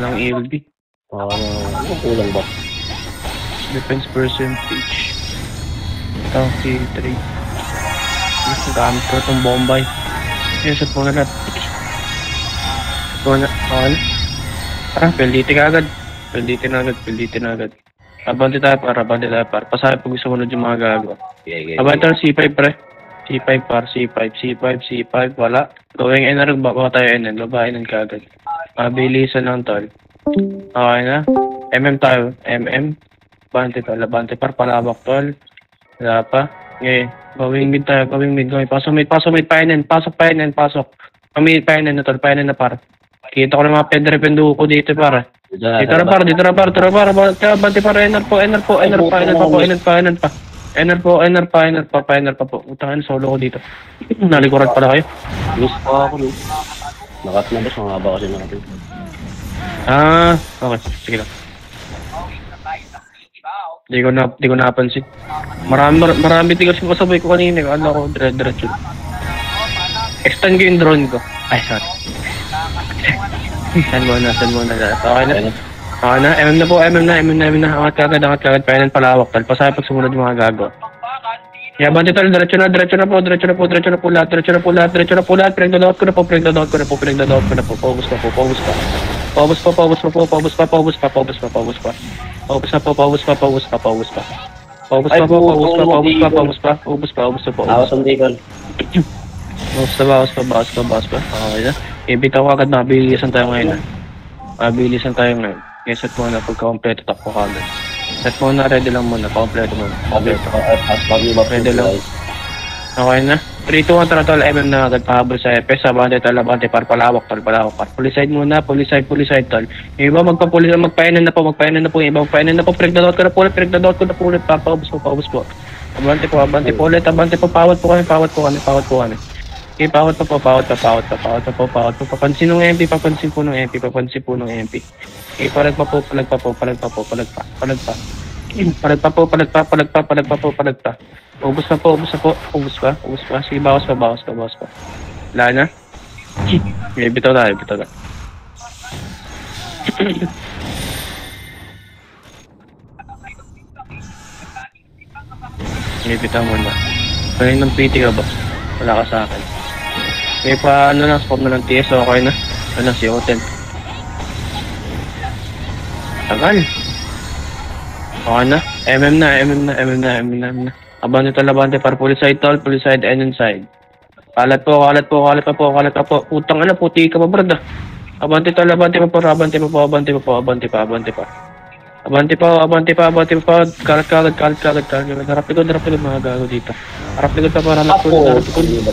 Walang ELB. Ano kulang ba? Defense percentage. Tanky 3. Gamit ko itong Bombay. Set mo na lahat. Okay na. Peliti ka agad. Peliti na agad. Abante tayo par. Pasabi pag gusto mo na yung mga gago. Abante tayo C5 pre. C5 par, C5. Wala. Gawing NR, baka tayo NN. Babae ka agad. Mabilisan lang tol. Okay na. MM tayo. MM. Labante par. Palabak tol. Wala pa. Okay. Gawing mid tayo. Pasok mid. Pasok pa NN. Pamili pa NN na tol. Pa NN na par. Kita ko ng mga pedre-penduko ko dito para. Dito na par. Bante par. NR pa po. Utangin, solo ko dito. Nalikuran pala kayo. Lose pa ako, no? Nakat na ba? Sangaba kasi natin. Okay. Sige lang. Di ko napansin. Marami tigas yung kasabay ko kanina. Ano ko, diretso. Extend ko yung drone ko. Ay, sorry. Saan mo na. Okay na. MM na. Angat kagad. Payanan palawak. Talpasay pag sumunod yung mga gago. Bante tal, diretso na po lahat. Pinagdadawat ko na po. Pause pa. Awas ang decal. Bawas pa. Okay na. Ibitaw ko agad, mabilisan tayo ngayon. Set mo na pagka-completo, tap ko kagad. Set mo na, ready lang muna. Kompleto muna. Ready lang. Okay na. 3, 2, 1, tara, MM na agad. Pahabol sa FS. Abante, par. Palawak. Puliside muna. Puliside, tol. Yung iba magpainan na po. Yung iba magpainan na po. Pinagdadawat ko na po ulit. Paubos po. Abante po ulit. Pawat po kami. Okay, pawat pa. Papansin ng MP. Papansin po ng MP. Okay, palag pa. Ubus pa. Sige, bawas pa. Wala na. Okay, bitaw tayo. Okay, bitaw muna. Kanina ng PT ka ba? Wala ka sa akin. Okay, spot na ng TS, okay na. Si Oten. Tagal. Okay na. MM na. Abante para puliside tol, puliside and inside. Kalat pa po. Putang ina, puti ka pa brad. Abante pa. Abante pa. Kalat. Harap likod mga gago dito. Harap likod pa para harap likod.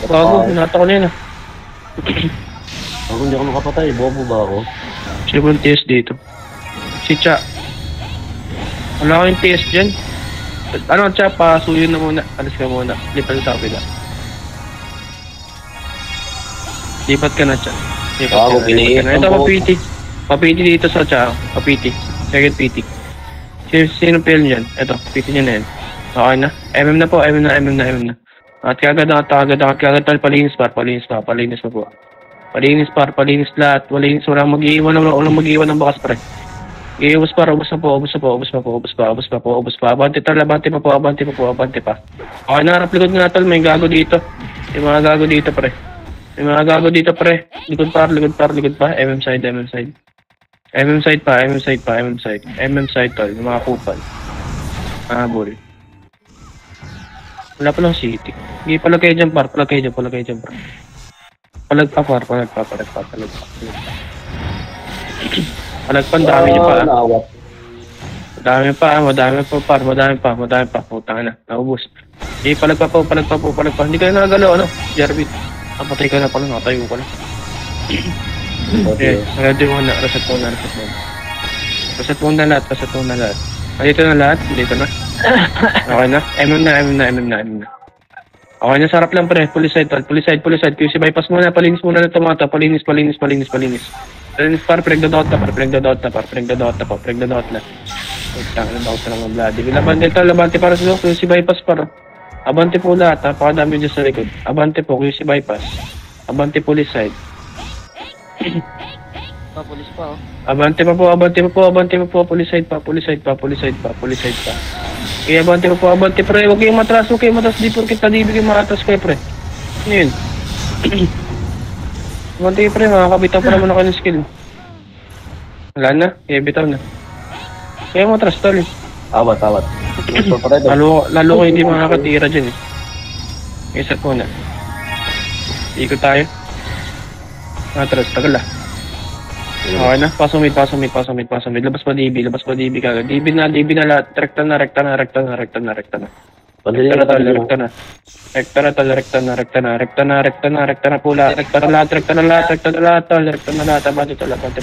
Gago, hinata ko na yun. Ako hindi ako makapatay, bobo ba ako? Sino yung TS dito? Si Cha. Wala ko yung TS dyan. Ano, Cha, pasuyo na muna. Alis ka muna. Lipat sa kapila. Lipat ka na, Cha. Ito, papiti dito sa Cha. Papiti. Second PT. Sino PL niyan? Ito, PT niya na yan. Okay na. MM na po. At kagad tal, palinis pa po. Palinis lahat. Walang mag-iiwan ng bakas pre. Ubus pa. Abante pa. Okay na, harap likod nga tal, may gago dito. Yung mga gago dito pre. Likod pa. MM side. MM side tol, yung mga kupal. Bol. Wala pa lang city. Hindi palag kayo dyan par. Palag pa. Palagpan, dami niyo pa. Madami pa. Putang na, naubos. Palag pa. Hindi ka na nagalaw, ano? Jarvit. Napatay ka na pala, nakatayo ka na. Ready mo na. Reset mo na lahat. Dito na lahat. Okay na. MM na. Okay na, sarap lang pre. Puliside. QC bypass muna. Palinis muna ng tomato. Palinis. Palinis par. Pinagdadawat na. Tangan na ako sa mga bloody. Labante para sa QC bypass par. Abante po lahat. Napakadami dyan sa likod. Abante po. QC bypass. Abante puliside. Pulis pa, oh. Abante pa po, abante pa po, abante pa po, police side pa, police side pa, police side pa, police side pa. Okay, abante pa po, abante pre, huwag kayong matras, huwag kayong matras, di po kita di bigyan matras kayo pre. Ano yun? Abante pre, makakabitaw pa naman ako ng skill. Wala na, kaya bitaw na. Kaya matras tol. Awat. Lalo ko hindi makakatira dyan eh. Isa po na. Ikot tayo. Matras, tagal ah. Okay na, pasong mid. Labas pa DB kagad. DB na lahat. Rekta na. Pwede Rekta nila na lahat. Abante tol. Nasa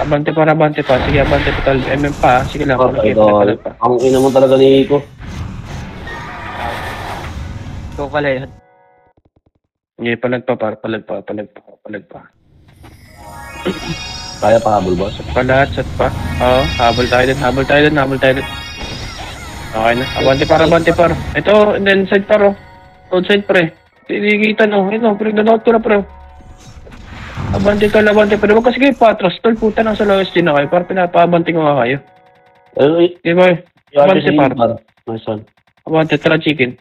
Abante pa. Sige, abante pa tol. MM pa. Sige lang. Palag pa. Ang ina mo talaga ni Iko. Ikaw pala yun. Sige, palag pa. Kaya pa habol, boss. Set pa. Oo, habol tayo din. Okay na. Abante par. Ito, and then side par, oh. Roadside pre. Tinigitan, oh. Ito, pinagdadakot ko na, pre. Abante par. Huwag kasi kayo patras, tol. Puta nang sa lowest din na kayo. Para pinapaabante ko nga kayo. Di ba? Abante par. Nice one. Abante, tara chicken.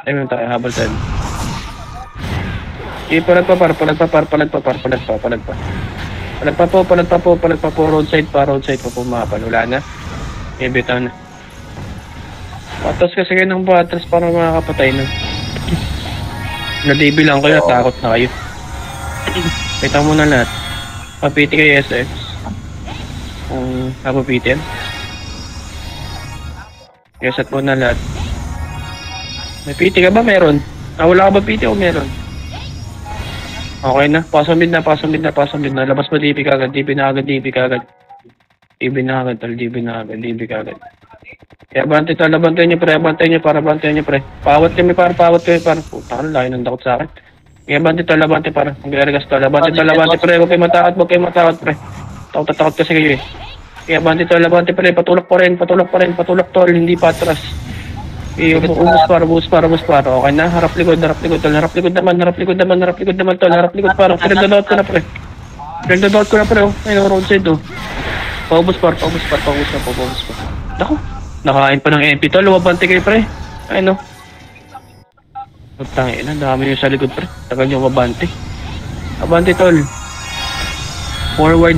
Ayun tayo, habol tayo. Palag pa. Roadside pa po mapan. Wala na. Bitaw na. Patas kasi kayo ng patras para makakapatay na. Na-DB lang kayo, takot na kayo. Kita mo na lahat. Papiti kayo SF. Kung napapitin. Yasat mo na lahat. May PT ka ba? Meron. Wala ka ba PT o meron? Okay na. Pasang mid na. Labas mo DB kagad. DB na agad. DB na agad. Kaya abante niyo pre. Pawat kami para. Puta ka, layo ng dakot sa akin. Kaya abante para. Mag-regas tol. Abante pre. Huwag kayo matakot pre. Takot kasi kayo eh. Kaya abante pre. Patulak pa rin. Tol. Hindi patras. Ubus para. Okay na. Harap likod tol. Harap likod naman tol. Harap likod para. Pinagdadot ko na pre. Oh. Ayun, roadside oh. Paubos pa. Dako. Nakain pa ng MP tol. Lumabante kayo pre. Ayun oh. Tangin na. Dami nyo sa likod pre. Tagal nyo mabante. Abante tol. Forward.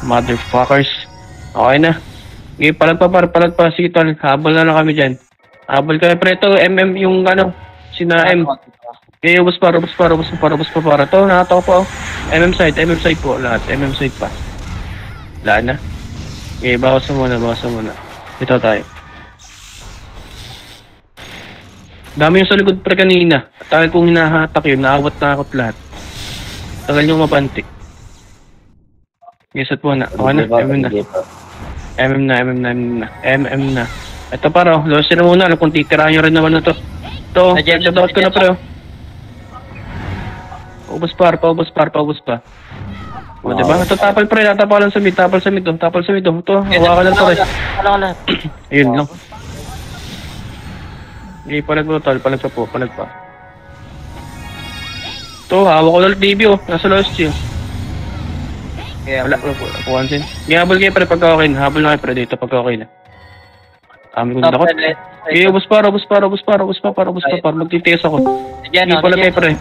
Motherfuckers. Okay na. Okay, palag pa. Sige tol. Habol na lang kami dyan. Habol kayo pre. Ito, MM yung ano. Sina M. Okay, ubos para. To, nakatawa pa oh. MM side po. Lahat. MM side pa. Wala na. Okay, bawas mo muna. Ito tayo. Dami yung sa likod pre kanina. Tagal kong hinahatak yun. Naawat na akot lahat. Tagal nyo mapantik. Isat mo na. Okay na. MM na. Ito para. Losin na muna. Alam kung titirahan nyo rin naman na to. Ito. Nagdadakot ko na pre. Paubos pa. O, diba? Ito, tapal pre. Tapalan sa mid. Tapal sa mid. Ito, hawakan lang to pre. Wala. Ayun lang. Okay, palag pa. Ito, hawak ko lang TV oh. Nasa lost yun. Wala. Puwansin. Habol kayo pre pagka okay na. Habol na kayo pre dito pagka okay na. Kami kong dakot. Okay, ubos pa. Magtitiis ako. Okay, palag kayo pre.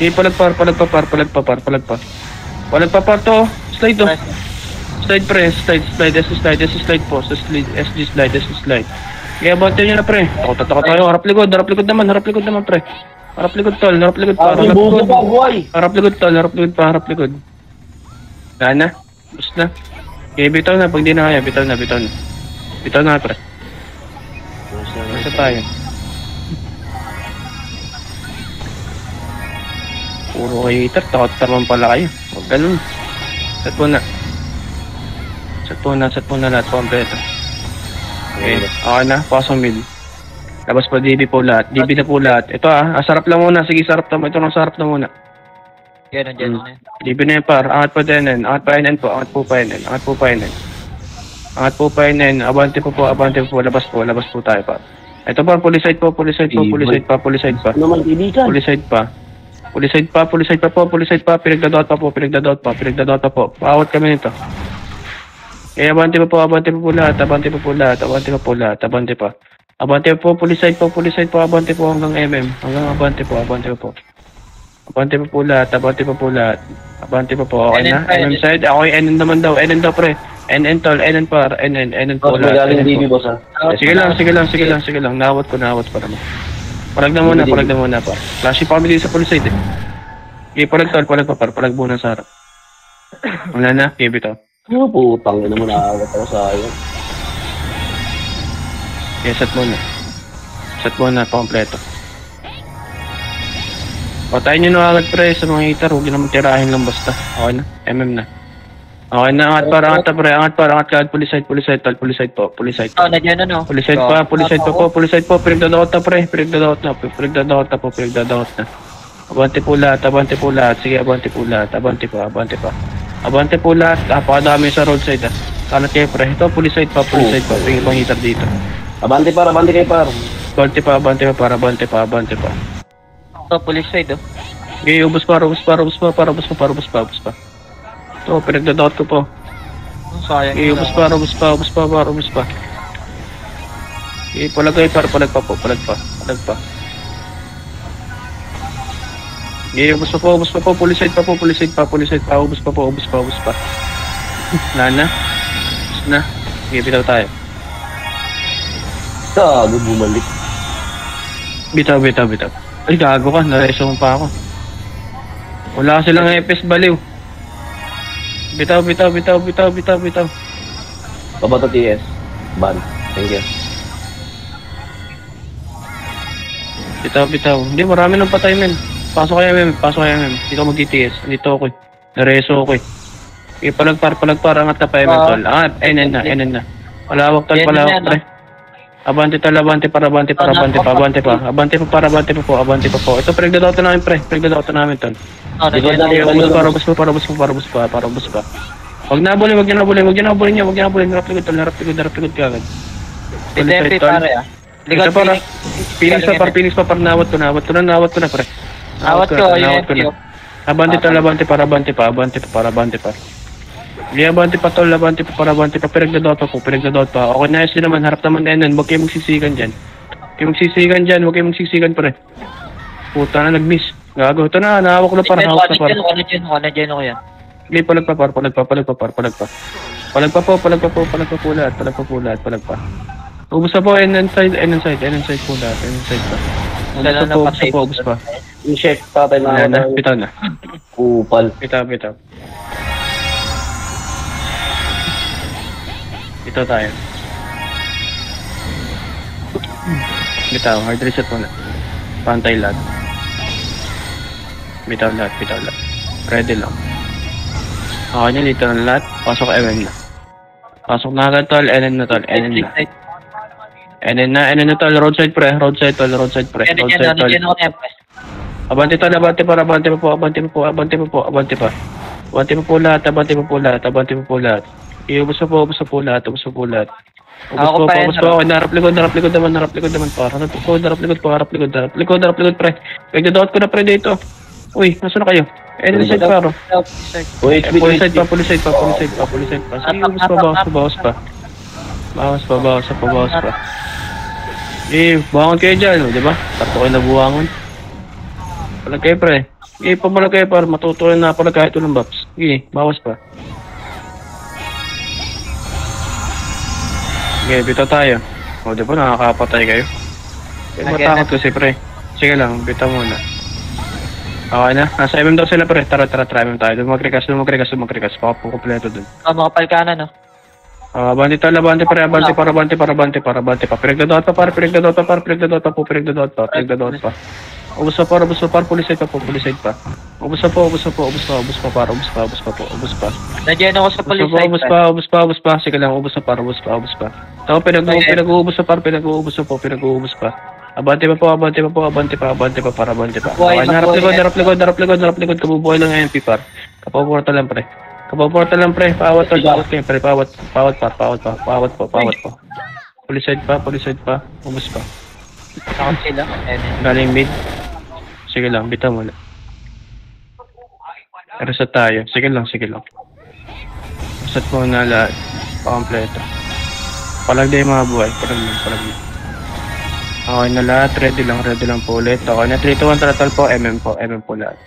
Okay, palag pa to. Slide to. Slide pre. Slide po. SG slide. Kaya abante nyo na pre. Takot tayo. Harap likod naman pre. Harap likod tol. Harap likod. Wala na. Bus na. Okay, bitaw na. Pag di na kaya, bitaw na. Bitaw na pre. Basta tayo. Puro kayo hitter. Takot naman pala kayo. Huwag ganun. Set po na lahat. Kompleto. Okay. Okay na. Pasok mid. Labas pa DB po lahat. DB na po lahat. Ito sarap lang muna. Sige, sarap na. Ito nang sarap na muna. Yan, nandiyan na. DB na yung par. Angat pa din. Angat po pa NN. Abante po. Labas po tayo pa. Ito pa. Police side pa. Naman, ibigan. Police side pa. Puliside pa po, puliside pa. Pinagdadot pa po. Paawat kami nito. Eh, abante pa po lahat. Abante pa. Abante pa po, puliside po, abante po hanggang MM. Hanggang abante po. Abante pa po lahat. Abante pa po. Okay na? MM side. Ako yung NN naman daw. NN daw, pre. NN tol, NN par. NN po Boss, lahat. magaling NN DB, po. boss, ha? Sige lang. Nawat ko naman. Palag na muna pa. Flashy pa kami dito sa puliside eh. Okay, palag pa par. Palag muna sa harap. Wala na, give it up. Oh, putang ina mo, nakakawat ako sa ayo. Okay, set muna, pa-kompleto. Patayin nyo na agad pre sa mga hitar, huwag nyo naman tirahin lang basta. Okay na, MM na. Okay na, angat ka, puliside po. Oh, nandiyan ano? Puliside pa po, pinagdadawat na. Abante po lahat, sige, abante pa. Abante po lahat, napakadami sa roadside ah. Kanat kayo pre, ito puliside pa, pingin pang hitar dito. Abante kayo, par. Abante pa. Oh, police side, oh. Okay, ubos pa. Ito, pinagdadawat ko po. Oh, sayang. Okay, ubos pa. Okay, palag pa. Okay, ubos pa po, puliside pa, ubos pa. Wala na. Okay, bitaw tayo. Gago, bumalik. Bitaw. Ay, gago ka, nareso mo pa ako. Wala ka silang EPS baliw. Bitaw. Pabato TS. Ban. Thank you. Bitaw. Hindi, marami nang patay men. Pasok kayo men. Hindi ka mag-TS. Dito ako eh. Nareso ako eh. Okay, palagpar. Angat na pa tol. Angat, NN na. Palawak tol, pre. Abante pa. Abante pa po. Ito, pinagdadawat na namin tol. Oh, nandiyan. Ubus pa. Huwag na abulin niya. Harap likod ka agad. Tempe pare, ah. Ito para. Phoenix pa, nawat ko na pre. Awat ko, yun. Abante pa. Hindi, abante pa, pinagdadawat pa. Okay na yun naman, harap naman NN, huwag kayo magsisigan dyan. Huwag kayo magsisigan pre. Puta na, nag-miss. Gago, ito na, nahawak ko na para hawak na para. Nandiyan ako yan. Hindi, palag pa. Palag pa lahat. Ubus na po, NN side po lahat, Ubus pa. Yung chef, tatay Wala na, bitaw na. Kupal. Bitaw. Ito tayo. Bitaw, hard reset muna. Pantay lahat. Bitaw lahat. Ready lang. Okay na, dito na lahat. Pasok MM na. Pasok na agad tol, NN na. NN na tol, roadside pre. Roadside tol. Nandiyan ako tempe. Abante pa po. Abante pa po lahat. Ubus pa po lahat. Ubus pa. Harap likod naman pa. Harap likod pre. Pagdadawat ko na pre dito. Uy, nasaan na kayo? Side paro. Puliside pa. Sige, bawas pa. Buwangon kayo dyan, di ba? Tarto kayo na buwangon. Palag kayo pre. Pamalag kayo par, matutuloy na palag kahit ulang baps. Sige, bawas pa. Okay, bitaw tayo. O, di ba nakakapatay kayo? Matakot kasi pre. Sige lang, bitaw muna. Okay na, nasa MM daw sila pre. Tara, try MM tayo. Lumagrikas. Pakapukompleto dun. Oh, mga palkanan, no? Abante pa. Pinagdadawat pa. Ubus pa, puliside pa. Ubus pa. Nandiyan ako sa police side. Ubus pa. Sige lang, ubus pa. Tapos pinag-uubos pa. Abante pa. Okay, harap likod. Kabubuhay lang yung MP par. Kapaporta lang pre. Pawat kayo pre. Pawat pa. Puliside pa. Ubus pa. Takot sila. Galing mid. Sige lang, bitaw mo na. Reset tayo. Sige lang, sige lang. Reset mo na lahat. Pakompleto. Palagday mga buhay. Palagday. Okay na lahat. Ready lang po ulit. Okay na 3, 2, 1, tratol po. MM po lahat.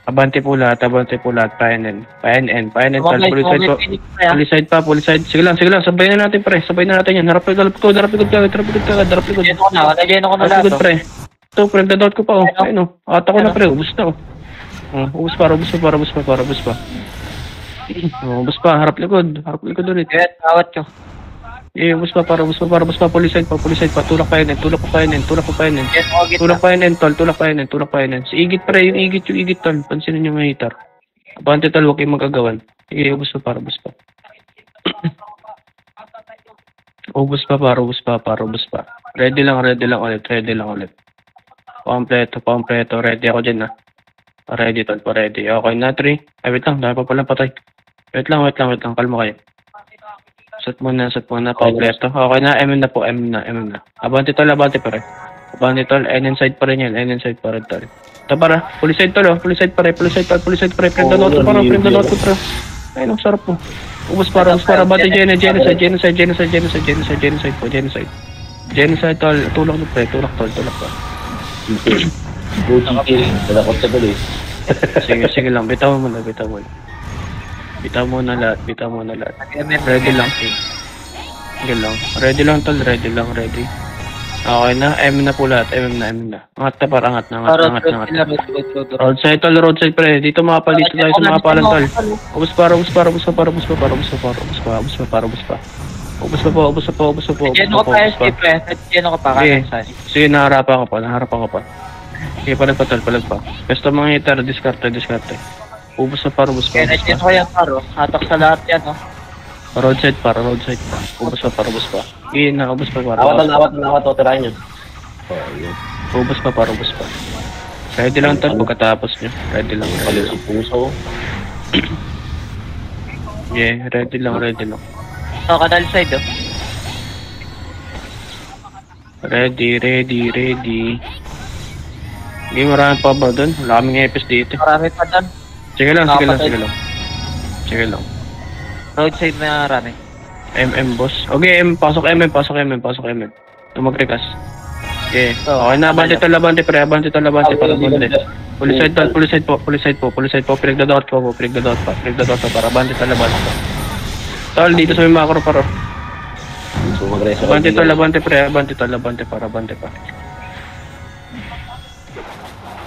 Abante po lahat. PNN. Puliside pa. Sige lang. Sabayin na natin, pre. Sabayin na natin yan. Harap likod kagad. Nag-join ako na. Nag-join ako na Harap lahat. likod, pre. Ito, pre. Nagdadot ko pa, oh. Ayun, oh. Ata ko na, pre. Ubus na, oh. Ubus pa. Ubus pa. Harap likod ulit. Kaya tawad ko. Ubus pa. Puliside pa. Tulak pa yun. Nag-join ako gitna. Tulak pa yun. Si Igit, pre. Yung Igit, tol. Pansinin nyo mga hitar. Abante, tol. Huwag kayong magagawan. Ubus pa. Ubus pa. Ready lang ulit. Pampleto. Ready ako dyan, ha. Ready. Okay na, 3. Ay, wait lang. Dahil pa palang patay. Wait lang. Kalma kayo. Set muna. Pampleto. Okay na. MM na po. Abante, tol. Pare. N inside pa rin yan. Tol. Ito, para. Puliside, tol, oh. Puliside, pare. Prenda note ko, tol. Ayun, ang sarap po. Ubus para. Bate, genocide po. Genocide, tol. Tulak na, pre. Tulak pa. Go chicken. Wala ko sa tuloy. Sige lang, bitaw mo na lahat. Ready lang. Ready lang, tol. Okay na, M na po lahat. Angat na, para angat na. Roadside, tol. Pre. Dito makapalito tayo sa mga palan, tol. Ubus pa. Nag-join ako pa, SP, pre. Nag-join ako pa. Sige, naharapan ko pa. Sige, palag pa. Basta mga hitar, diskarte. Ubus pa. Kaya nag-join ako yan, paro. Hatak sa lahat yan, oh. Roadside pa. Ubus pa. Sige, naubos pa. Awat, tirahin yun. Ubus pa. Ready lang, tol, pagkatapos nyo. Ready lang. Palusog puso. Yeah, ready lang. Oh, kadal side, oh. Ready. Hindi, marami pa ba doon? Wala kaming epis dito. Marami pa doon. Sige lang. Roadside na marami. MM, boss. Okay, pasok MM. Tumagrekas. Okay. Okay na, abante, pre. Para abante. Puliside po. Pinagdadot pa. Para abante, Tol, dito sa may macro, paro. So, mag-reso. Abante, pre. Abante pa.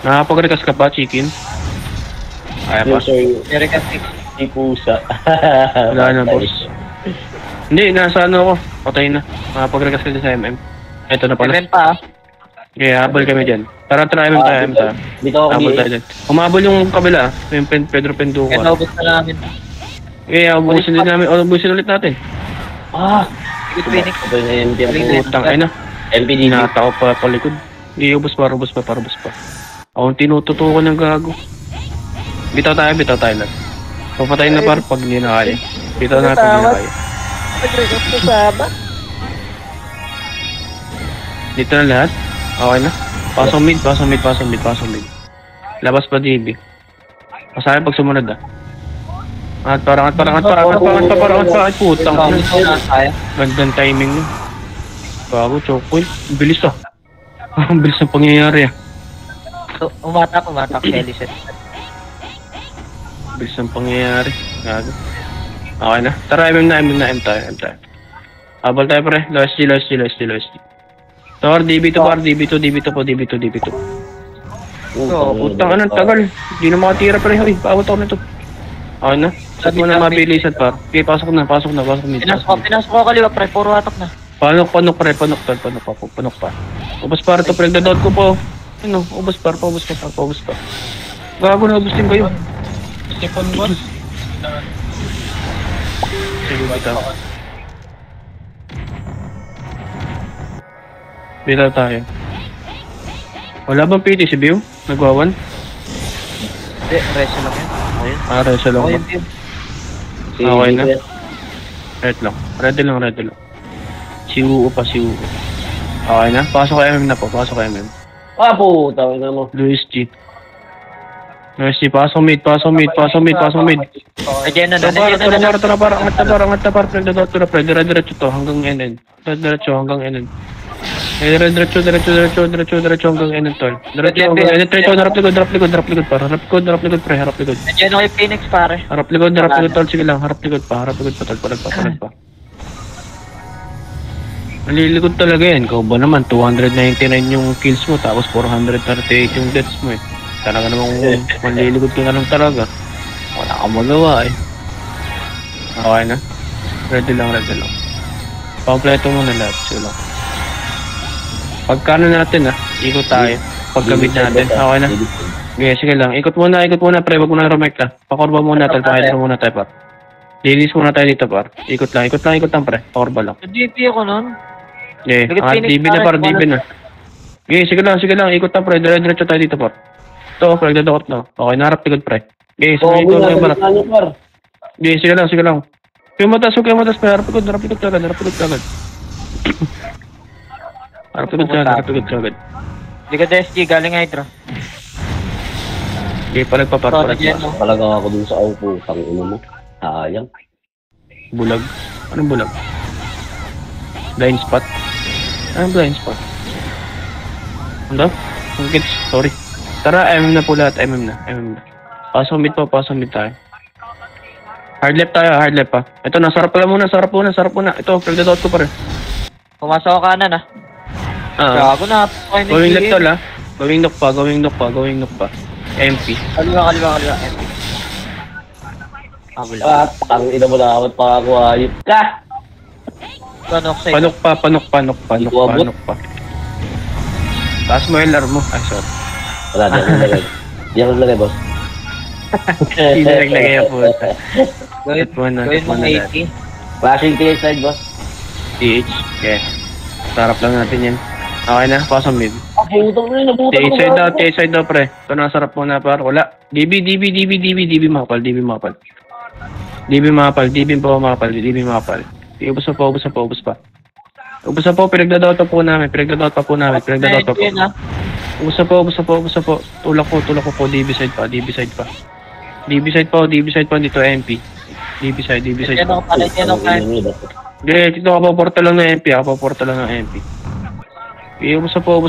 Nakapag-rekas ka pa, chicken? Kaya pa. Meron ka 6. Si pusa. Wala na, boss. Hindi, nasa ano ako. Patay na. Nakapag-rekas ka din sa MM. Ito na pala. MM pa, ah. Okay, habol kami dyan. Tara, MM tayo. Dito ako Habol tayo dyan. Umabol yung kabila. Yung Pedro Penduko. Kaya naubos na namin. Okay, ubusin din namin. Ubusin ulit natin. Sige, Phoenix. Ito na MP. Utang, ay na. MPD. Hinata ko pa palikod. Ubus pa. Akong tinututukan ng gago. Bitaw tayo lang. Papatayin na par pag hindi na kaya. Bitaw na pag hindi na kaya. Nag-record ko sa Dito na lahat. Okay na. Pasok mid. Labas pa DB. Pasahin pag sumunod, ah. Angat pa. Ay, putang. Gandang timing mo. Bago, chokoy. Bilis, ah. Ang bilis ng pangyayari, ah. Umatak, Felices. Bilis ng pangyayari. Gago. Okay na. Tara, M tayo. Habol tayo, pre. Low SG. Tor, DB2 po. Putang, anong tagal. Hindi na makatira, pre. Hoy, paawat ako nito. Okay na. Set mo na mabilisan, par. Okay, pasok na. Pinasok ko kaliwa, pre. Puro hatak na. Panok pa. Ubus pa ito, pre. Nagdadot ko po. Ano, ubus pa. Gago na, ubus din kayo. Stepon boss. Sige, bitaw tayo. Wala bang PT si Biw? Nagwawan? Hindi, reso lang yan. Okay. Reso lang ba? Okay, Okay na. Ready lang. Si Uo pa. Okay na. Pasok ka MM na po. Puta na mo. Luis G. Nice, pasok mid. Regen na. Tara par. Angat na par. Dire-diretso to hanggang NN. Diretso hanggang NN. Diretso hanggang NN tol. Diretso hanggang NN. Try to, harap likod par. Harap likod pre, harap likod. Regen ako yung Phoenix pare. Harap likod tol, sige lang. Harap likod pa tol. Palag pa. Nalilikod talaga yan. Kau ba naman, 299 yung kills mo, tapos 438 yung deaths mo eh. Talaga namang manlilikod ka na lang talaga. Wala kang magawa eh. Okay na? Ready lang. Kompleto mo na lahat. Sige lang. Pagkano natin ikot tayo. Pagkamit natin. Okay na? Sige lang. Ikot muna pre. Wag mo na rumekta. Pakorba muna tayo. Pakidro muna tayo par. Linis muna tayo dito par. Ikot lang pre. Pakorba lang. GP ako nun. DB na par. Sige lang. Ikot na pre. Diretso tayo dito par. Ito, nagdadakot na. Okay, narap likod pre. Sige lang. Kaya matas pre. Harap likod kagad. Harap likod kagad. Likod SG, galing Hydra. Sige, palag pa. Talaga ako dun sa auto. Tangina mo. Sayang. Bulag. Anong bulag? Blind spot? Anong blind spot? Ano? Sorry. Tara, MM na po lahat. MM na. Pasok mid tayo. Hard left pa. Ito, nasarap pala muna. Ito, nagdadakot ko pa rin. Pumasok ako kanan Gago na. Going left tol Going knock pa. MP. Kaliwa. MP. Wala. Tangina mo na awat pa ako ayop ka. Panok Panok pa. Taas mo yung mo. Ay, sorry. Wala, di ako nilagay, boss. Hindi naglagay ang puta. Gawin mo 80. Flashing TH side, boss. TH. Okay. Sarap lang natin yan. Okay na, pasang mid. Putang na, nabutan TH side daw, pre. Ito nasarap mo na par. Wala. DB mapal. DB mapal. Ubus na po, pinagdadawat pa po namin. Ubus na po. Tulak ko po, DB side pa. DB side pa dito, MP. DB side pa. Dito ka pa, portal lang ng MP. Ubus pa.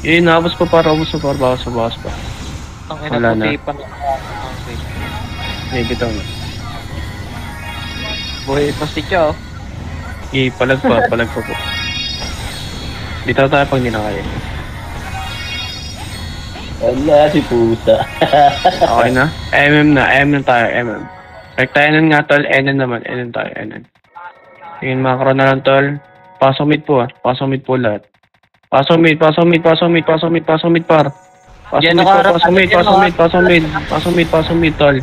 Naubos pa para, bawas pa. Wala na. Bitaw na. Buhay pa si Chow. Palag pa po. Bitaw tayo pag hindi na kaya. Wala, si puta. Okay na? MM na tayo. Rektayanan nga tol, NN naman. NN tayo. Sige, macro na lang tol. Pasok mid po lahat. Pasok mid par. Pasok mid tol.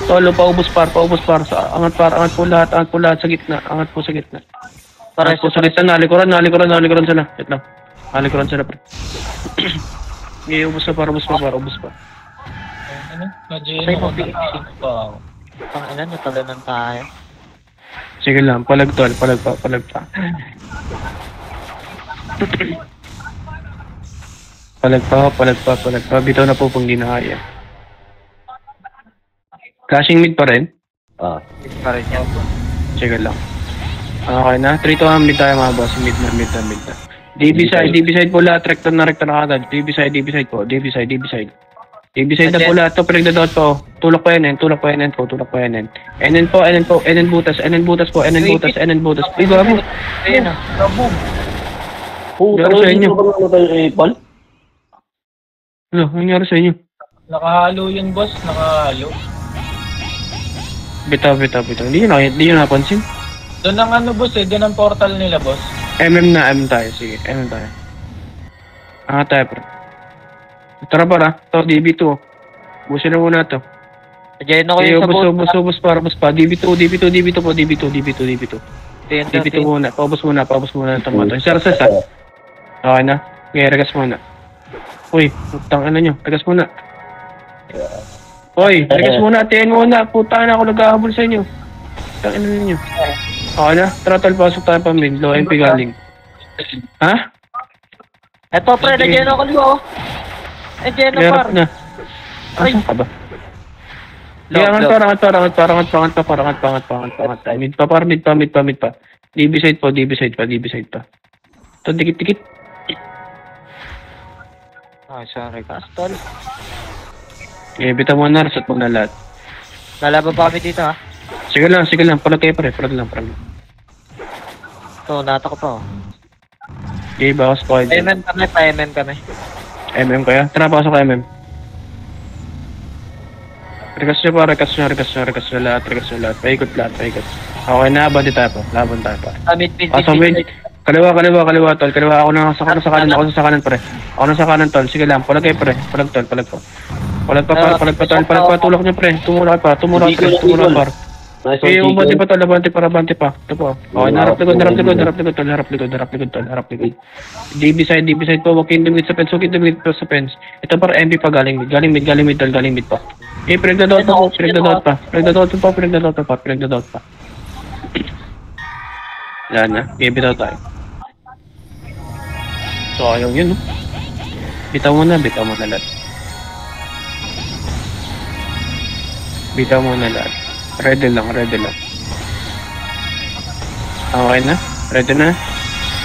Tol, paubos par. Angat po lahat sa gitna. Angat po sa gitna. Nalikuran sila. Wait lang. Nalikuran sila pre. Ubos pa. Say mo Phoenix. Natalanan tayo. Sige lang, palag pa. Palag pa. Bitaw na po kung di na kaya. Flashing mid pa rin? Pa rin yan. Sige lang. Okay na. 3-2 mid tayo mga boss. Mid na. DB side po lahat. Rekta na agad. DB side po. DB side na po lahat. Ito, pinagdadot po. Tulak pa yan. NN po. NN butas po. Ay, bago. Ayun na. Puta, Pero sa inyo. ano tayo Paul? Ano nangyari sa inyo? Nakahalo yun, boss. Nakahalo. Bitaw. Hindi nyo napansin. Doon ang boss doon ang portal nila, boss. MM tayo. Sige, MM tayo. Angat tayo, pre. Tara para. Ito, DB2. Busin na muna ito. Diyan ako yung sa Ubus pa. DB2 po. DB2 muna. Paubos muna ng tomato. Sarasas, ha? Okay na? Okay, regas muna. Uy, putang ano nyo. Regas muna. Uy, regas muna. Tiyan muna. Puta na ako nag-ahabol sa inyo. Putang ano ninyo. Okay na? Tara tol, pasok tayo pa min. Low MP galing. Ha? Eto pre, nandiyan ako liwa. Eh, dyan na Harap par. na. Asan ka ba? Kaya angat. Mid pa. DB side pa. Ito, dikit. Ay, sorry. Kastol. Eh, bitaw mo na, resort mo na lahat. Lalaban pa kami dito, ha? Sige lang. Palag kayo pare. Palag lang. Ito, nata ko pa, oh. Okay, bawas ko kayo. MM kami. MM kaya? Tara, pasok ka MM. Rekas nyo lahat. Paikot. Okay na, laban tayo pa. Mid. Kaliwa, tol. Ako na sa kanan, pre. Ako na sa kanan, tol. Sige lang, palag kayo, pre. Palag pa. Palag pa, tulak nyo, pre. Tumulak pa. Nice Okay, one, umabante Chico. pa, tol. Abante pa. Ito po. Okay, harap likod, tol. Harap likod. DB side po. Huwag kayong dumit sa fence. Ito para MB pa galing mid pa. Eh, pinagdadot pa. Wala na. Bitaw tayo. So, ayaw yun, no? Bitaw mo na lahat. Ready lang. Okay na? Ready na?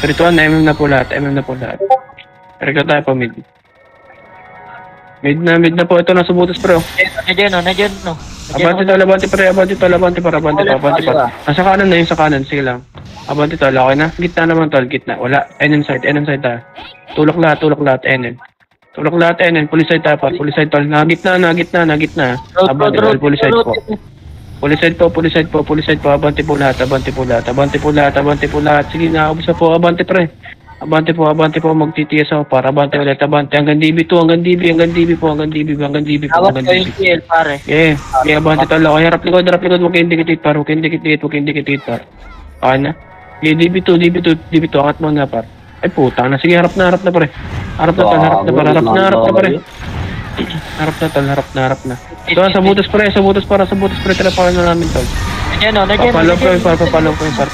3-2-1, MM na po lahat. Ready tayo pa mid. Mid na po. Ito na subutas, bro. Nandiyan, no. Abante pa. Nasa kanan na yun, sa kanan. Sige lang. Abante tol, okay na? Gitna naman tol, gitna. Wala. NN side tayo. Tulak lahat, NN. Police side tayo pa. Police side tol. Nagitna. Abante tol, police side po. Police side po. Abante po lahat. Sige na, ubos na po. Abante pre. Abante po. Magtitiis ako para. Abante ulit. Hanggang DB po. Hanggang DB po. Awat ko yung PL, pare. Yeah, abante tol. Okay, harap likod. Huwag kayong dikit, par. Okay na? Yeah, DB2. Angat mo na, par. Ay, putang na. Sige, harap na, pre. Harap na, pre. Harap na. So, sa butas, pre. Talapakan na namin, tol. Nandiyan. Papalok, par.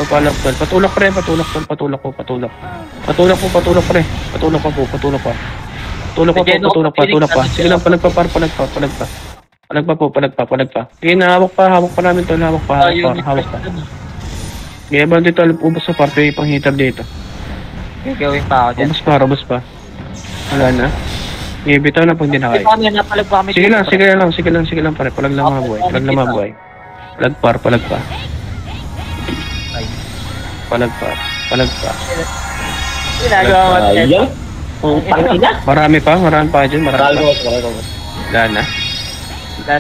Patulak, pre. Patulak po, pre. Patulak pa. Sige lang, palag pa. Palag pa. Sige, hawak pa namin, tol. Hawak pa. Yeah, abante tol. Ubos sa parte yung panghitab dito. Gagawin pa ako dyan. Ubos pa. Wala na. Yeah, bitaw na pag di na kayo. Napalag pa kami. Sige lang, pare. Palag lang mga buhay. Palag pa. Ginagawa mo Ayaw. Marami pa dyan. Wala na.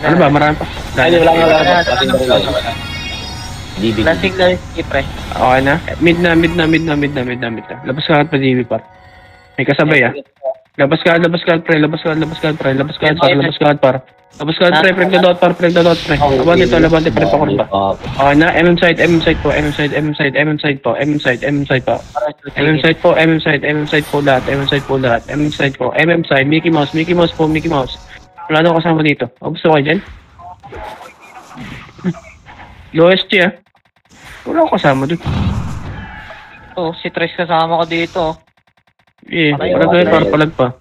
Ano ba? Marami pa. Wala. DB. Lasing lang yung pre. Okay na. Mid na. Labas ka pa DB par. May kasabay ah. Labas ka pre. Pregdadot par. Abante pre pa. Okay na. MM side po. MM side po. Mickey Mouse. Wala na kasama dito. Gusto kayo dyan? Lowest ah. Wala akong kasama doon. Oo, si Tres kasama ko dito. Eh, palag pa.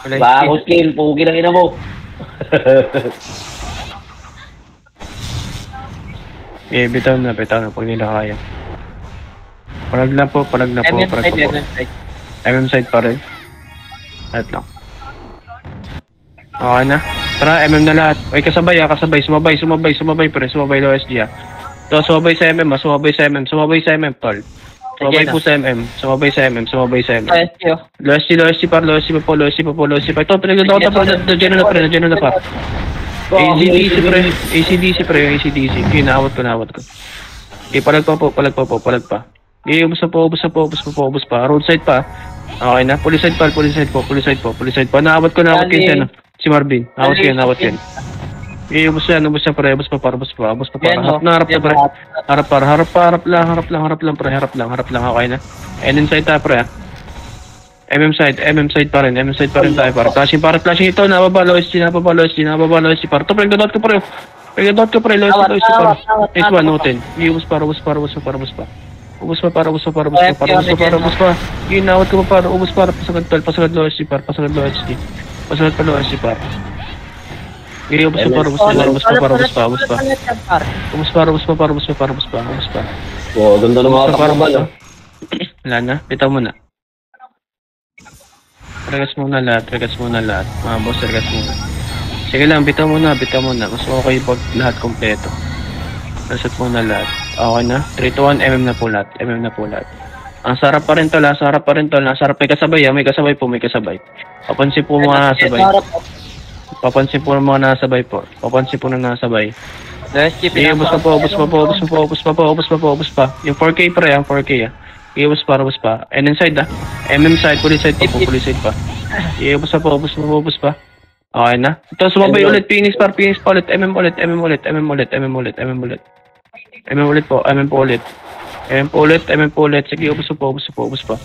Bakos kill. Pugi lang ina mo. Eh, bitaw na pag nila kaya. Palag na po. MM side pa rin. Lahat lang. Okay na. Tara, MM na lahat. Ay, kasabay. Sumabay pre. Sumabay low SG ah. So, sumabay sa MM, tol. Sumabay po sa MM. Low SG pa. Ito, pinagdadota pa. Nandiyan na pa. ACDC pre. Kinawat ko. Okay, palag pa. Eh, ubos pa. Roadside pa. Okay na. Police side pa. Naawat ko yun. Si Marvin. Nawat ko yun. Eh, ubos yan pre. Ubos pa. Harap lang. Okay na. And inside tayo pre. MM side pa rin tayo para. Flashing ito. Nababa low SG para. Ito, pregdadot ko pre. Low SG para. Next one, no 10. Eh, ubos pa. Ubus pa para, ubus pa para, ubus pa para, ubus pa para, ubus pa. Ginawat ko pa para, ubus para, pasagad tol, pasagad low SG par, pasagad low SG. Pasagad pa low SG par. Ubus pa para, ubus pa para, ubus pa para, ubus pa, ubus pa. Ubus para, ubus pa para, ubus pa para, ubus pa, ubus pa. Oo, ganda ng mga takbo Ubus. Wala na, bitaw mo na. Regas muna lahat, regas muna lahat. Mga boss, regas muna. Sige lang, bitaw mo na, bitaw mo na. Mas okay pag lahat kompleto. Reset muna lahat. Okay na? 3 to 1, MM na po lahat. MM na po lahat. Ang sarap pa rin tol, sarap pa rin tol. Ang sarap, may kasabay, may kasabay po, may kasabay. Papansin po mga nasabay. Papansin po mga nasabay po. Papansin po na nasabay. Sige, ubus pa po, ubus pa po, ubus pa po, ubus pa po, ubus pa po, ubus pa. Yung 4K pre, yung 4K Ubus pa, ubus pa. And inside MM side, police side pa po, police side pa. Ubus pa po, ubus pa po, ubus pa. Okay na? Ito, sumabay ulit, Phoenix pa ulit, MM ulit, MM ulit, MM ulit, MM ulit, MM ulit. MM ulit po, MM po ulit. MM po ulit, MM po ulit. Sige, ubus pa po, ubus pa po, ubus pa.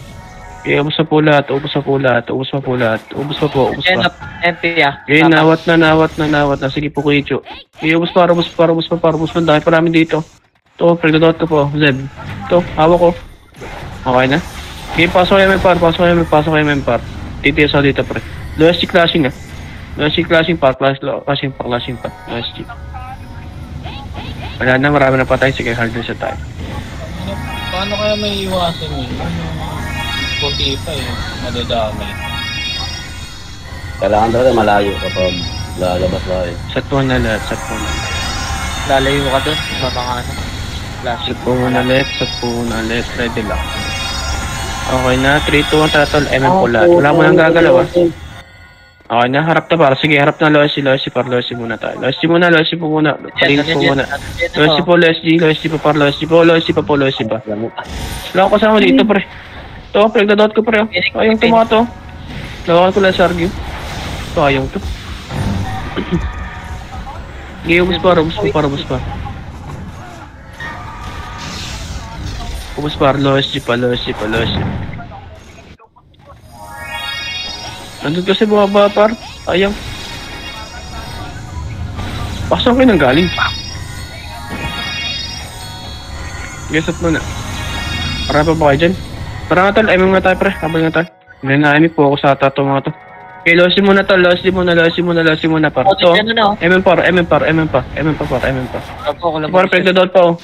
Okay, ubus pa po lahat, ubus pa po lahat, ubus pa po lahat, ubus pa po, ubus pa. MP Okay, nawat na. Sige po, Kuicho. Okay, ubus pa, ubus pa, ubus pa, ubus pa. Dahil pa namin dito. Ito, pregdodot ko po, Zeb. Ito, hawak ko. Okay na? Okay, pasok kayo may par, pasok kayo may par. TTS ako dito, pre. Low SG clashing Low SG clashing pa, clashing pa. Low SG. Wala na, marami na patay. Sige, hard na siya tayo. Paano kaya may iwasan yun? Puti pa madadamay. Kailangan talaga malayo kapag lalabas tayo. Set po na lahat, set po na. Lalayo ka dun sa mga flash. Set po na lahat, ready lang. Okay na, 3, 2, 1, tatol, MM po lahat. Wala mo nang gagalaw Okay na, harap na para. Sige, harap na low SG muna tayo. Low SG muna. Palinis po muna. Low SG po, low SG pa para, low SG pa. Wala ko kasama dito, pre. Ito, pregdodot ko, pre. Ayong to mga to. Lawakan ko lang sa Argyo. Ito, ayong to. Sige, ubus pa. Ubus pa, low SG pa. Nandun kasi bumaba par. Ayang. Pasok kayo nang galing. Gesot mo na. Para pa ba kayo dyan? Para nga tol, MM nga tayo pre. Habal nga tayo. Hindi na po ako sa tato mga to. Okay, lossy muna tol. Lossy muna par. Ito. MM par. Para pregdodot pa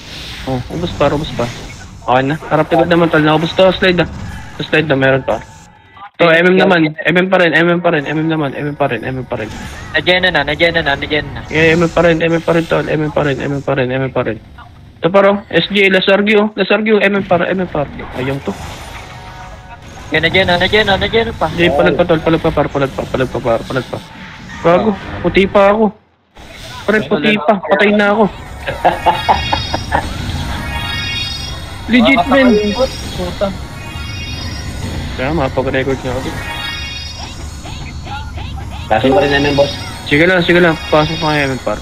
ubus pa. Okay na. Harap tigod naman tol. Nakubus to. Slide na meron pa. So, MM naman. MM pa rin. Nandiyan na. Yeah, MM pa rin tol. MM pa rin. Ito paro. SG, Lasargyo, MM par. Ayong to. Yan, nandiyan na pa. Hindi, palag pa. Bago, puti pa ako. Pare, puti pa. Patay na ako. Legit, men. Puta. Kaya, mapag-record niya ako. Kasi pa rin namin, boss. Sige lang. Pasok na MM par.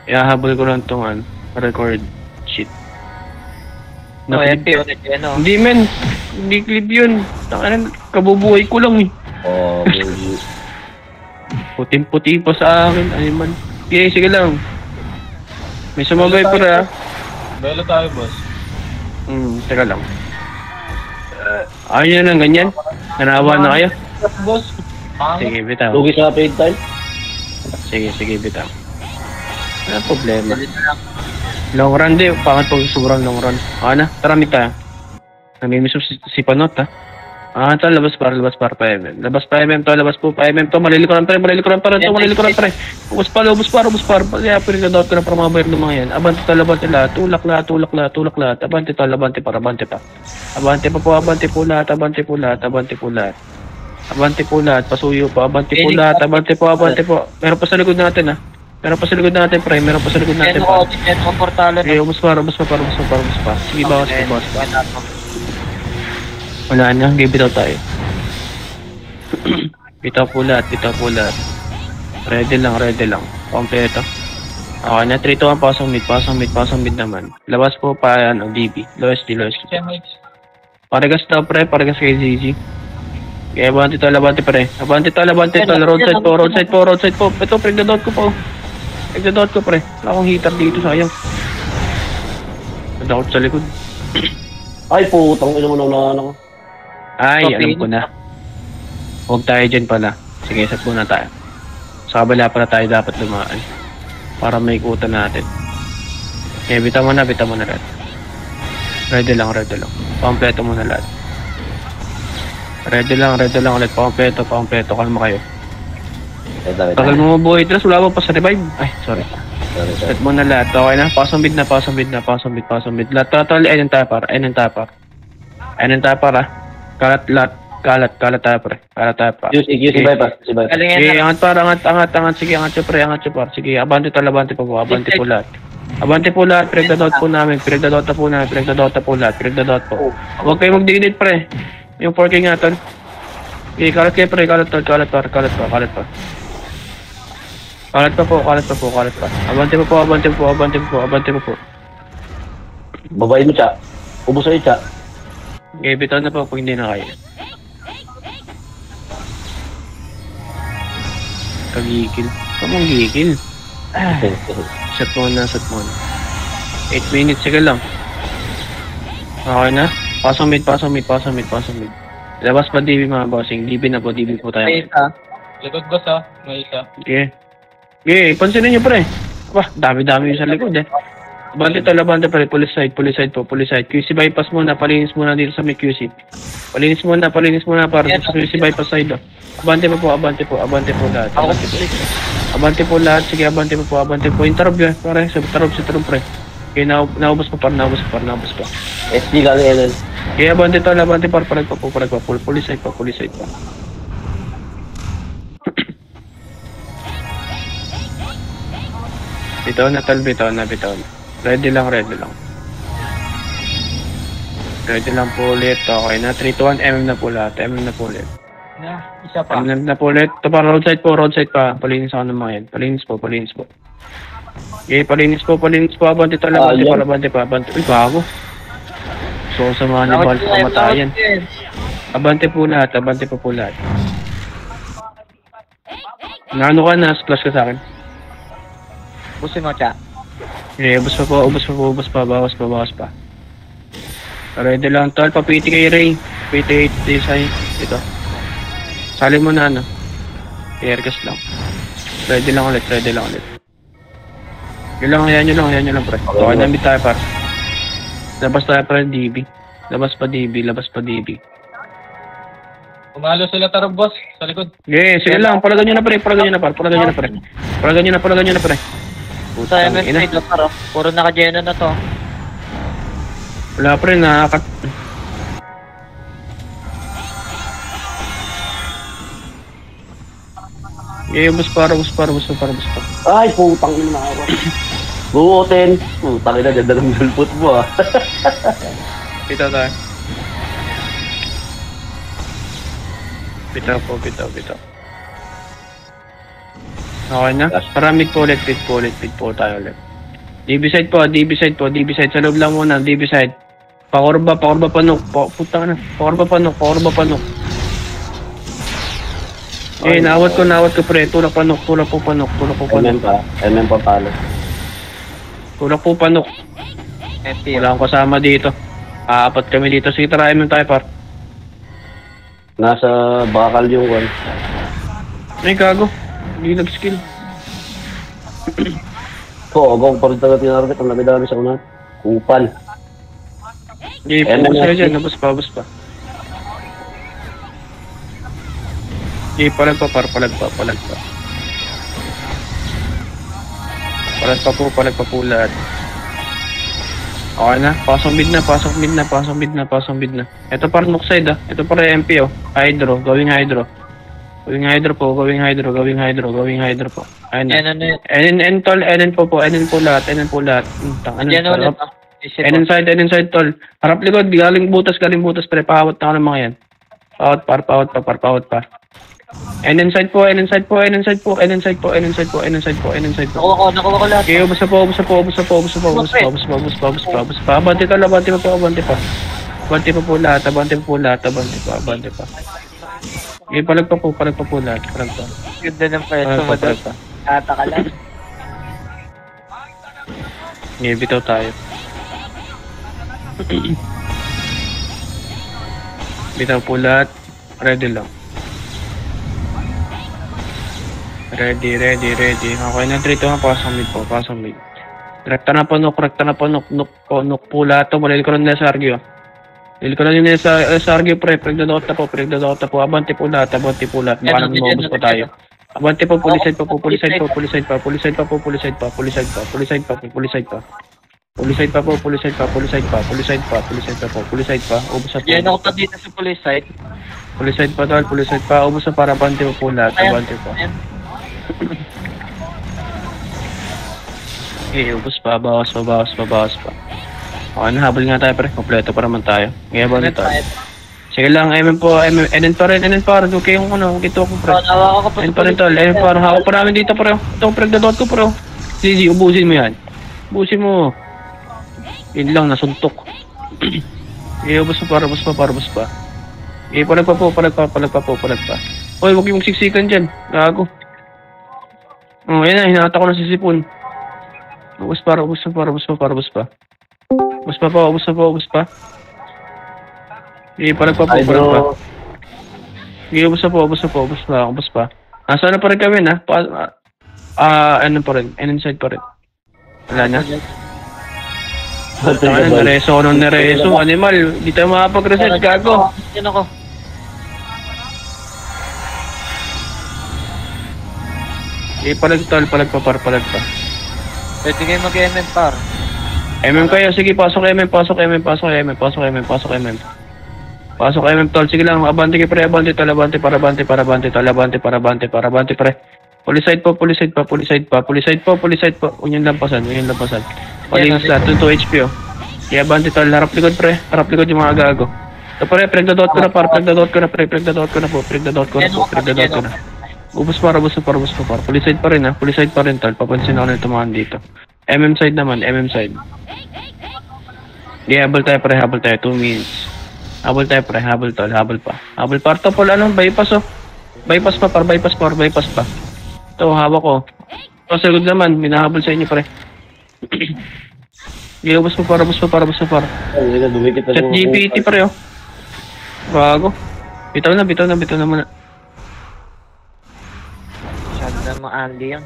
Iahabol ko lang itong record sheet. MP ulit yan, Hindi, men. Hindi clip yun. Kabubuhay ko lang Oo, baby. Puting-puti pa sa akin. Ay man. Sige lang. May sumabay pa Belo tayo, boss. Teka lang. Ayaw na ganyan. Nanawa na kayo. Boss, Sige, bitaw. Lugi sa paid time. Sige, bitaw. Wala problema. Long run din. Pangat pag sobrang long run. Na, tara meet tayo. Namimiss si Panot ito, labas pa MM. Labas pa MM to. Malilikuran pa rin. Ubus pa. Kaya pinagdadot ko na para mabayar ng mga yan. Abante lahat. Tulak lahat. Abante pa. Abante po lahat. Pasuyo po. Abante po. Meron pa sa likod natin pre. Okay, ubus pa. Sige, bawas pa. Wala na, bitaw tayo. Bitaw po lahat. Ready lang. Kompleto. Okay na, 3 to 1, pasang mid naman. Labas po pa, DB. Low SG. Paregas daw pre, paregas kay ZG. Okay, abante to, pre. Roadside po. Ito, pregdodot ko pre. Wala akong hitter dito, sayang. Nadakot sa likod. Ay, putang ina mo na ano ko. Ay, Okay. alam ko na. Huwag tayo dyan pala. Sige, set muna tayo. Sa kabila pala tayo dapat dumaan. Para may ikutan natin. Okay, bitaw mo na lahat. Ready lang. Pampleto mo na lahat. Ready lang ulit. Pampleto. Kalma kayo. Tagal mo mabuhay. Tapos wala pa sa revive. Ay, sorry. Set mo na lahat. Okay na? Pasang bid na. Lahat. Total, ayun tayo par. Ha? Kalat tayo pre. QC bypass. Galingan Sige, na. angat. Sige, angat siya par. Sige, abante po po. Abante po lahat. Pinagdadot po namin. Pinagdadot po. Huwag kayo magdidit pre. Yung 4K nga tol. Okay, kalat kayo pre. Kalat pa. Abante po po. Babae mo, Cha. Ubus sa'yo, Cha. Okay, bitaw na po pag hindi na kaya. Kagigil. Kamang gigil. Set mo na. 8 minutes, sige lang. Okay na? Pasang mid. Labas pa DB mga bossing. DB po tayo. May isa. Likod boss ha. May isa. Okay, pansinin nyo pre. Wah, dami-dami yung sa likod eh. Abante pre, police side po. QC bypass muna, palinis muna dito sa may QC. Palinis muna para sa QC bypass side. Abante po lahat. Abante po lahat, sige abante po. Interrupt yun, pare, sa tarub pre. Okay, naubos pa. SD galing NL. Okay, abante par, palag pa. Police side pa. Bitaw na. Ready lang. Ready lang po ulit. Okay na. 3, 2, 1. MM na po lahat. Isa pa. MM na po ulit. Ito pa, roadside pa. Palinis ako ng mga yan. Palinis po. Okay, palinis po. Abante pa. Uy, bago. So, sa mga nibal sa kamatayan. Abante po lahat. Nano ka na? Splash ka sa akin. Busin mo, Cha. Okay, ubos pa. Bawas pa. Ready lang tol, papiti kay Ray. PT8 design. Ito. Salin mo na ano. Airgas lang. Ready lang ulit. Yun lang, ayan nyo lang pre. Okay, namit tayo par. Labas tayo par DB. Labas pa DB. Pumalo sila tarong boss. Sa likod. Okay, sige lang, palagan nyo na pre. Palagan nyo na pre. Sa MS na ito, paro. Puro naka-geno na to. Wala pre, nakakat... Okay, ubos pa. Ay, putang ina ako. Buutin. Putang ina, ganda ng dulpot mo, ah. Bitaw tayo. Bitaw. Okay na? Para mid po ulit tayo ulit. DB side po. Sa loob lang muna, DB side. Pakurba panok. Puta na. Pakurba panok. Eh, nawat ko pre. Tulak panok. MM pa palo. Tulak po panok. FP. Wala akong kasama dito. Apat kami dito. Sige, tarayan mo tayo par. Nasa bakal yung one. Ay, gago. Hindi nag-skill. Agong pa rin talaga tinarget. Ang dami sa una. Kupal. Okay, focus kayo dyan. Labas pa. Okay, palag pa. Palag pa po lahat. Okay na. Pasok mid na. Ito para knock side ah. Ito para MP oh. Hydro. Going hydro po. Ayun na. NN tol. NN po lahat. Geno ulit, no? NN side tol. Harap likod. Galing butas pre. Pawat na ka ng mga yan. Pawat pa. NN side po. Nakuha ko lahat. Okay, ubos pa. Abante pa. Abante pa po lahat. Okay, palag pa po lahat. Ganda ng pwesto mo doon. Ata ka lang. Okay, bitaw tayo. Bitaw po lahat. Ready lang. Ready. Okay na, 3, 2, 1. Pasang mid. Rekta na po, nok po lahat to. Malil ko lang nila sa Argyo. Malil ko lang nila sa Argyo, pre. Pregdadot na po. Abante po lahat. Baka naman maubos pa tayo. Abante po, puliside pa. Puliside pa. Ubus na po. Yan ako pa dito sa police side. Puliside pa. Ubus na para abante po lahat. Abante pa. Ayan. Ubus pa. Bawas pa. Okay na, habol nga tayo, pre. Kompleto pa naman tayo. Ngayon ba nito? Sige lang, MM pa rin. Huwag kayong ito ako, pre. Nawa ako pa MM pa rin, tol. MM pa rin. Hawak pa namin dito, pre. Ito, pregdadot ko, pre. Sige, ubusin mo yan. Ubusin mo. Yun lang, nasuntok. Ubus pa. Palag pa. Hoy, huwag yung siksikan dyan. Gago. Yan na, hinata ko na si Sipon. Ubus pa. Ubus pa. Palag pa. Ubus pa. Nasa na pa rin kami, na? Ano pa rin? Inside pa rin. Wala na? Nareso. Animal, di tayo makapag-reset, gago. Yan ako. Palag pa. Pwede kayo mag-MM par. MM kayo, sige, pasok MM, tol. Sige lang, abante kayo, pre, abante, pre. Puliside pa. Unyan lampasan. Palingis lahat, 2 HP, oh. Kaya abante, tol, harap likod, pre. Harap likod yung mga gago. Ito, pre, pregdadot ko na. Ubus pa. Puliside pa rin, tol. Papansin ako na ito mga dito. MM side naman. Habol tayo, 2 minutes. Habol tayo, pre, habol pa. Habol pa, ito, pala, bypass, oh. Bypass pa. Ito, hawak ko. Ito, sagod naman, minahabol sa inyo, pre. Ubus pa. Set GPT, pre, oh. Bago. Bitaw na muna. Masyado na mga Andy yan.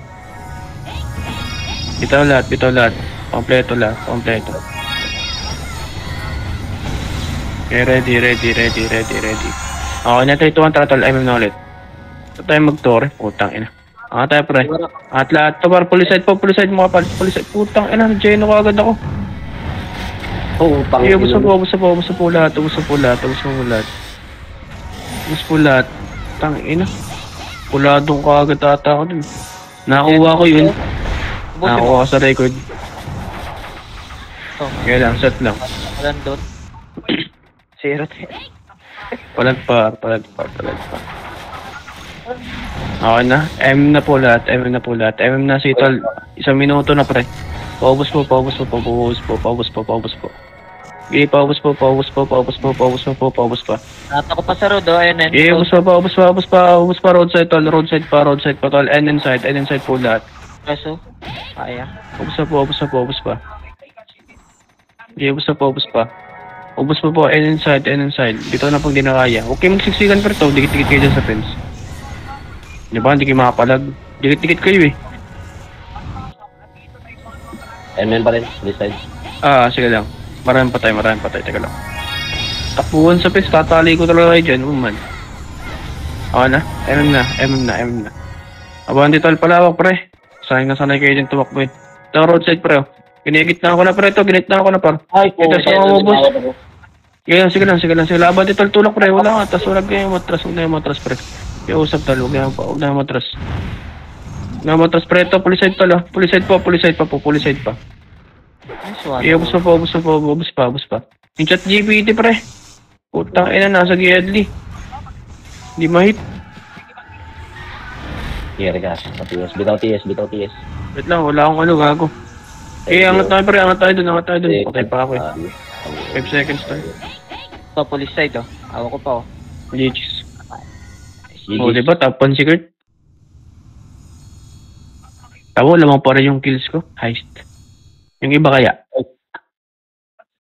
Bitaw lahat. Kompleto. Okay, ready. Okay, na tayo 2 tratol, MM na ulit. Ito tayo mag-tore, putang ina. Tayo, pre. At lahat, ito, par, puliside mo kapal. Putang ina, Geno ko agad ako. Ubus po lahat. Tang ina. Puladong ka agad ata ako dun. Nakuha ko yun. Nakuha ko sa record. Kaya lang, set lang. Walang dot. 0-10. Palag pa. Okay na. MM na po lahat. MM na si Tol. 1 minuto na, pre. Paubos po. Okay, paubos pa. Nata ko pa sa road, oh. Ayan, Ubos pa. Roadside, Tol. Roadside pa, Tol. And inside po lahat. Preso. Kaya. Ubos pa. Okay, ubos pa. Ubos pa po, and inside. Dito na pag di na kaya. Huwag kayo magsiksikan, pero to. Dikit-dikit kayo dyan sa fence. Di ba? Hindi kayo makapalag. Dikit-dikit kayo, eh. MM pa rin, this side. Sige lang. Marami pa tayo. Teka lang. Takbuhan sa fence. Tatali ko talaga kayo dyan. Man. Okay na? MM na. Abante, Tol, palawak, pre. Sanay kayo dyan tumakbo, eh. Ito, roadside, pre, oh. Ginigitna ko na, pre, ito. Ginitna ko na, par. Ay, po. Ito sa mga boss. Sige lang. Abante, Tol, tulak, pre. Wala nga. Tas wala kayo matras. Huwag na yung matras, pre. Kaya usap, Tol. Huwag na yung matras. Pre, ito. Puliside, Tol, oh. Puliside pa. Ubus pa. Yung chat GPT, pre. Putang ina, nasa Giedli. Hindi mahit. Here, guys. Bitaw TS. Wait lang, wala akong gago. Angat tayo dun. Patay pa ako, 5 seconds tayo. Ito, police side, oh. Awa ko pa, oh. Glitches. Diba? Top 1 secret? Tawo, lamang pa rin yung kills ko. Heist. Yung iba kaya?